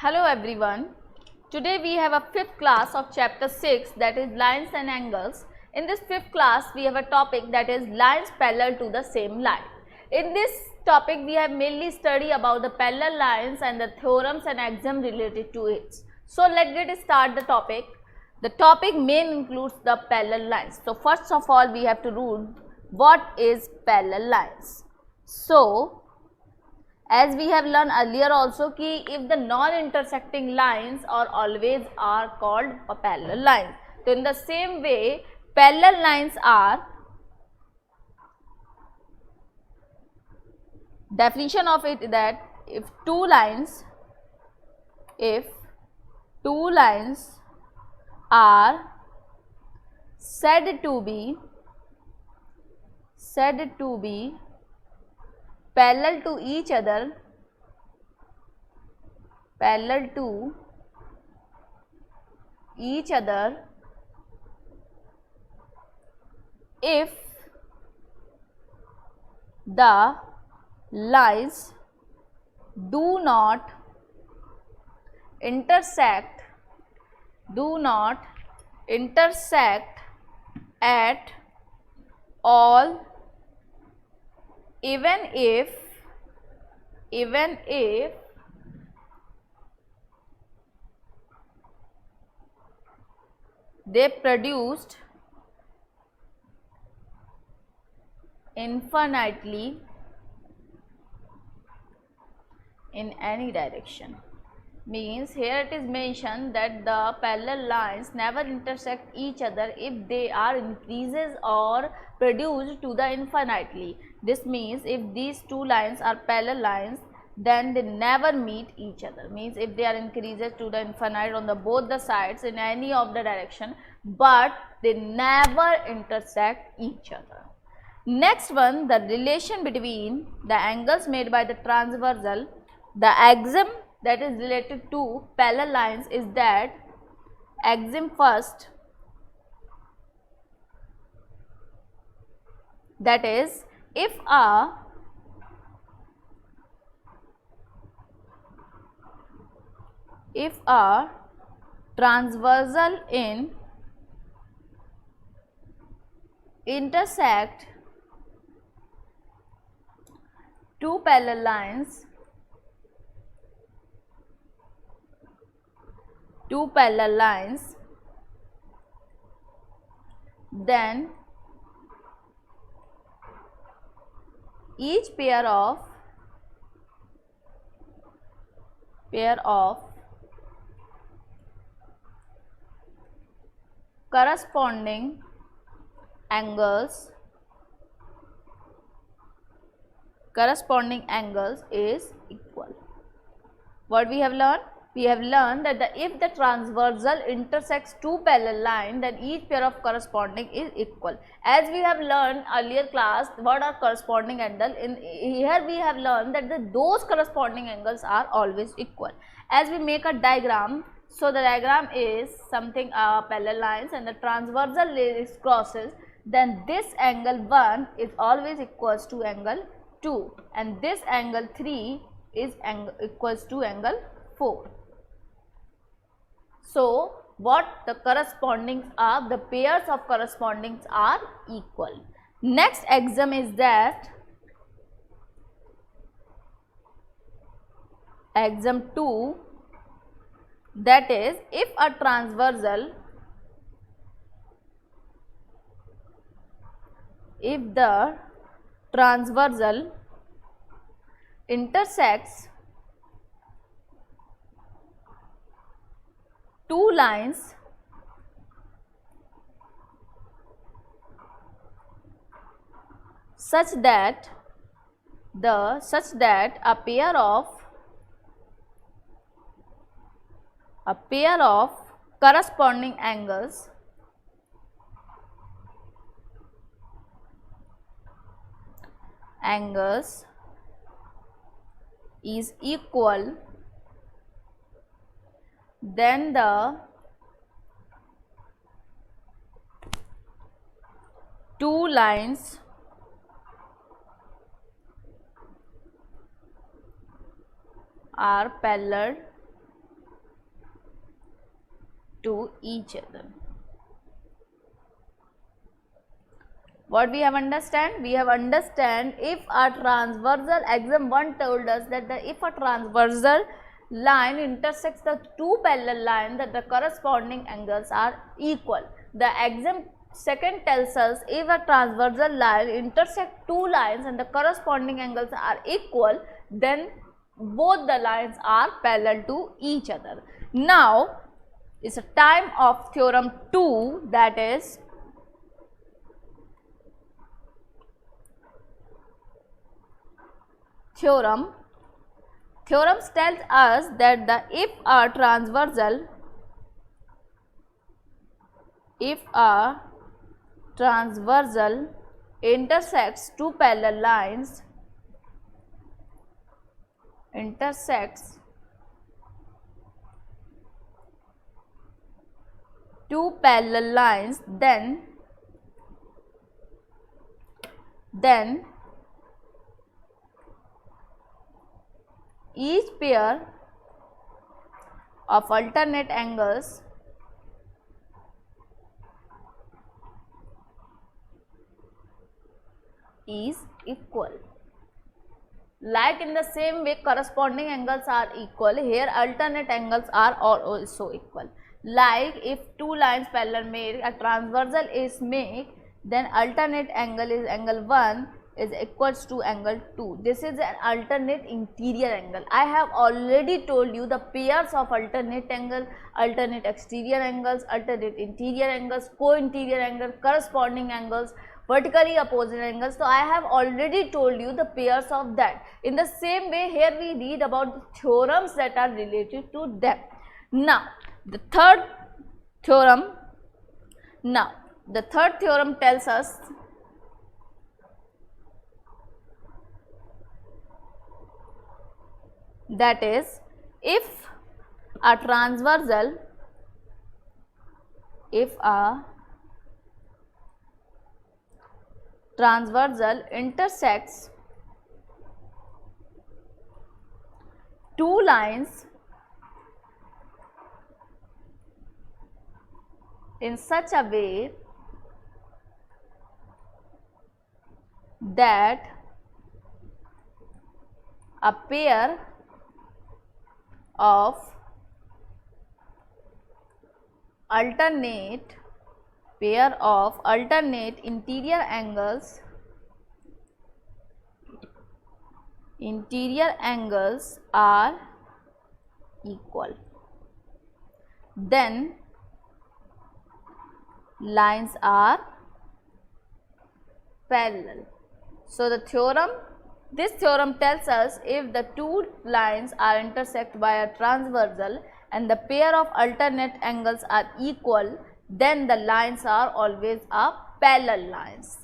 Hello everyone. Today we have a fifth class of chapter 6, that is lines and angles. In this fifth class we have a topic that is lines parallel to the same line. In this topic we have mainly studied about the parallel lines and the theorems and axioms related to it. So let's get start the topic. The topic main includes the parallel lines. So first of all we have to rule what is parallel lines. So as we have learned earlier also कि if the non-intersecting lines are always are called a parallel lines. So in the same way parallel lines are, definition of it that if two lines are said to be parallel to each other, if the lines do not intersect at all, even if they produced infinitely in any direction. Means here it is mentioned that the parallel lines never intersect each other if they are increases or produced to the infinitely. This means if these two lines are parallel lines, then they never meet each other. Means if they are increases to the infinite on the both the sides in any of the direction, but they never intersect each other. Next one, the relation between the angles made by the transversal. The axiom that is related to parallel lines is that axiom first, that is if a transversal intersect two parallel lines, then each pair of corresponding angles is equal. What we have learned? We have learned that if the transversal intersects two parallel lines, then each pair of corresponding is equal. As we have learned earlier class, what are corresponding angles? In here we have learned that those corresponding angles are always equal. As we make a diagram, so the diagram is something parallel lines and the transversal is crosses, then this angle 1 is always equals to angle 2 and this angle 3 is equals to angle 4. So what the correspondings are, the pairs of correspondings are equal. Next axiom is that axiom 2, that is if a transversal, if the transversal intersects two lines such that a pair of corresponding angles is equal, then the two lines are parallel to each other. What we have understand? We have understand if a transversal, exam 1 told us that if a transversal line intersects the two parallel lines, that the corresponding angles are equal. The exam 2nd tells us if a transversal line intersects two lines and the corresponding angles are equal, then both the lines are parallel to each other. Now, it's a time of theorem 2, that is theorem. Theorems tells us that if a transversal intersects two parallel lines, then each pair of alternate angles is equal. Like in the same way corresponding angles are equal, here alternate angles are also equal. Like if two lines parallel made, a transversal is made, then alternate angle is angle 1 is equals to angle 2. This is an alternate interior angle. I have already told you the pairs of alternate angle, alternate exterior angles, alternate interior angles, co-interior angles, corresponding angles, vertically opposite angles. So I have already told you the pairs of that. In the same way, here we read about the theorems that are related to them. Now, the third theorem tells us that is, if a transversal intersects two lines in such a way that a pair of alternate interior angles are equal, then lines are parallel. So this theorem tells us if the two lines are intersect by a transversal and the pair of alternate angles are equal, then the lines are always parallel lines.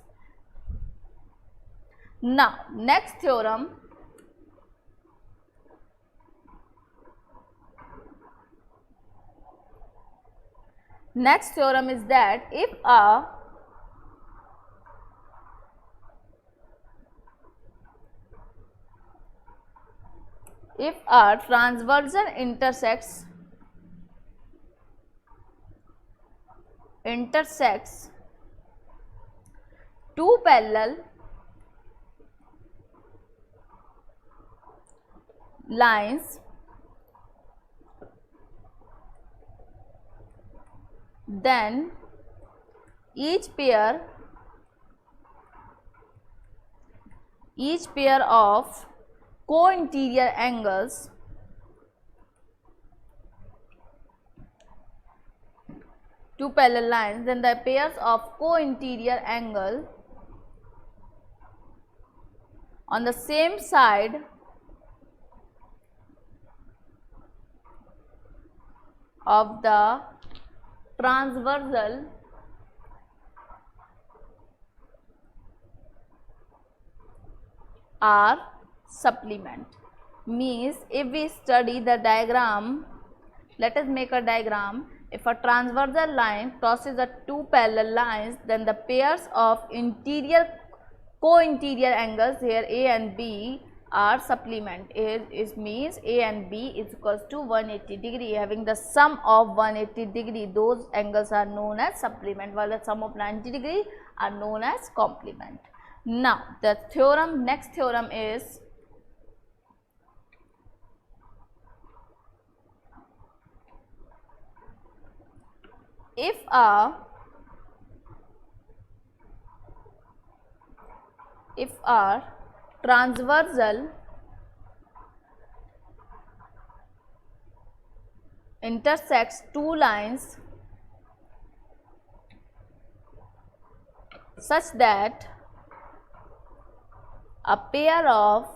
Now, next theorem is that if a transversal intersects two parallel lines, then each pair of co-interior angles two parallel lines, then the pairs of co-interior angle on the same side of the transversal are supplement. Means if we study the diagram, let us make a diagram. If a transversal line crosses the two parallel lines, then the pairs of co-interior angles here A and B are supplement. Is means A and B is equals to 180 degree. Having the sum of 180 degree, those angles are known as supplement, while the sum of 90 degree are known as complement. Now the theorem, next theorem is if a transversal intersects two lines such that a pair of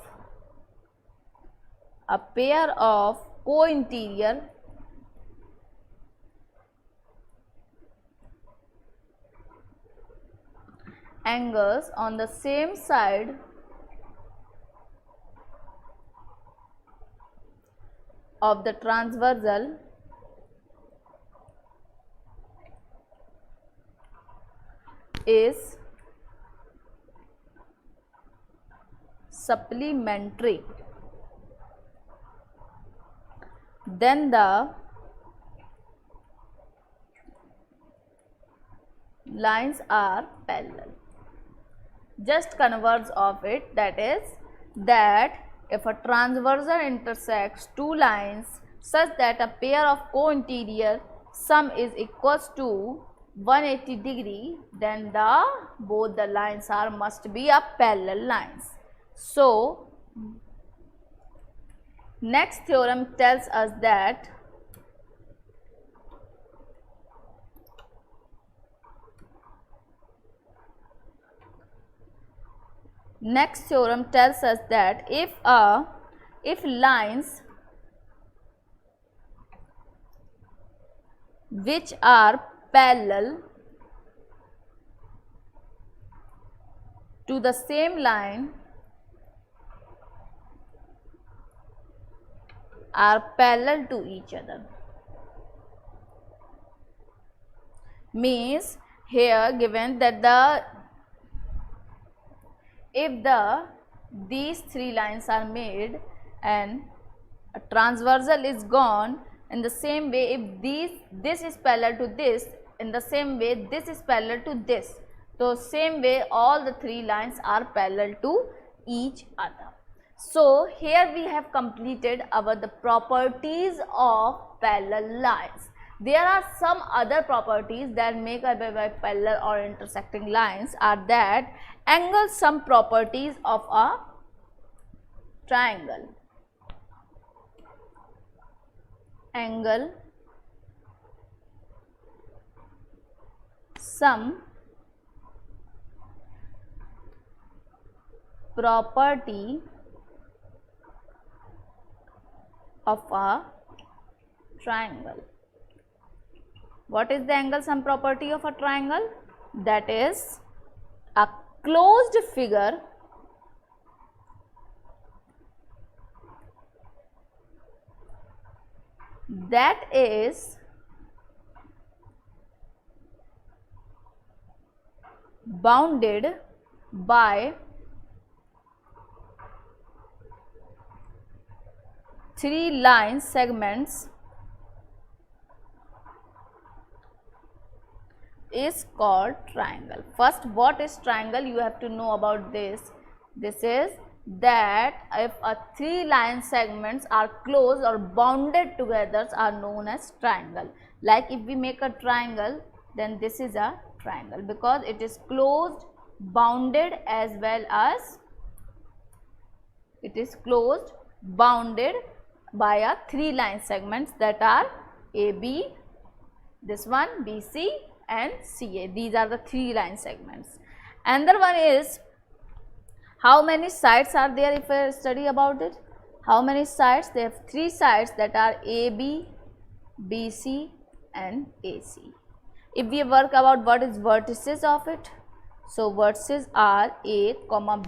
co-interior angles on the same side of the transversal is supplementary, then the lines are parallel. Just converse of it, that is that if a transversal intersects two lines such that a pair of co-interior sum is equals to 180 degree, then both the lines must be a parallel lines. So next theorem tells us that if lines which are parallel to the same line are parallel to each other, means here given that these three lines are made and a transversal is gone, in the same way if this is parallel to this, in the same way this is parallel to this, so same way all the three lines are parallel to each other. So here we have completed the properties of parallel lines. There are some other properties that make up by parallel or intersecting lines are that angle sum properties of a triangle. Angle sum property of a triangle. What is the angle sum property of a triangle? That is a closed figure that is bounded by three line segments is called triangle. First, what is triangle? You have to know about this. This is that if a three line segments are closed or bounded together are known as triangle. Like if we make a triangle, then this is a triangle because it is closed, bounded, as well as it is closed, bounded by a three line segments that are AB, this one BC and CA. These are the three line segments. Another one is how many sides are there. If I study about it, how many sides? They have three sides that are AB, BC and AC. If we work about what is vertices of it, so vertices are A,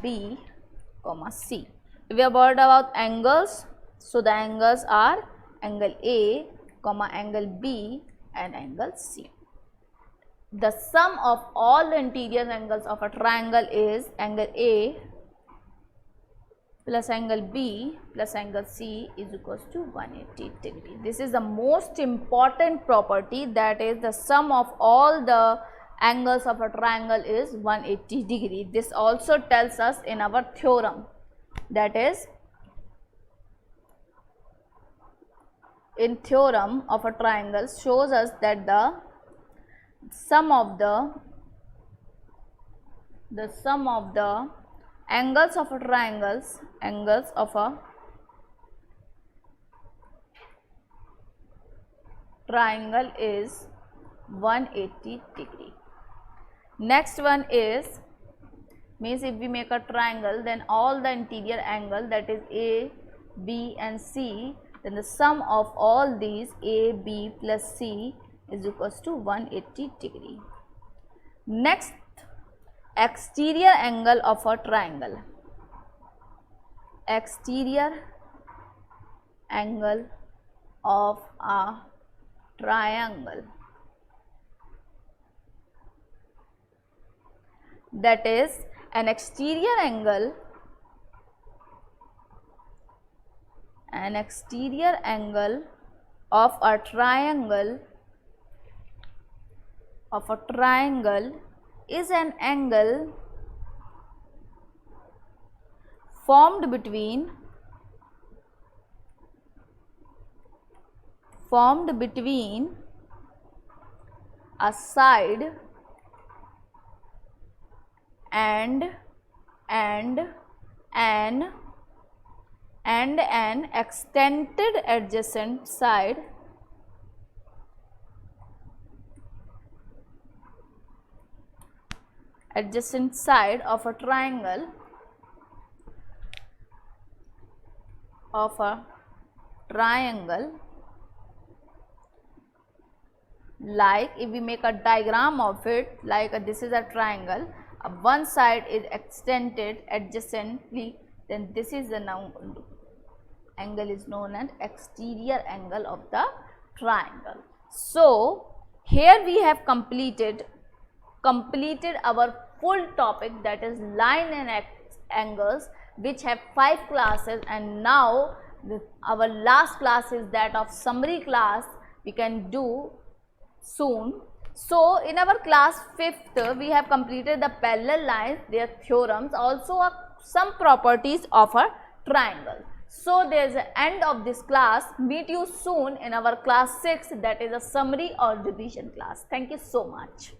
B, C. If we have worked about angles, so the angles are angle A, angle B and angle C. The sum of all the interior angles of a triangle is angle A, plus angle B plus angle C is equals to 180 degree. This is the most important property, that is the sum of all the angles of a triangle is 180 degree. This also tells us in our theorem, that is in theorem of a triangle shows us that the sum of the angles of a triangle is 180 degree. Next one is, means if we make a triangle, then all the interior angle, that is A, B and C, then the sum of all these A, B plus C is equals to 180 degree. Next, exterior angle of a triangle. Exterior angle of a triangle, that is an exterior angle of a triangle is an angle formed between a side and an extended adjacent side of a triangle like if we make a diagram of it, like this is a triangle, one side is extended adjacently, then this is the angle is known as exterior angle of the triangle. So here we have completed our full topic, that is line and angles, which have 5 classes, and now our last class is that of summary class we can do soon. So in our class 5th we have completed the parallel lines, their theorems, also some properties of a triangle. So there is the end of this class. Meet you soon in our class 6, that is a summary or division class. Thank you so much.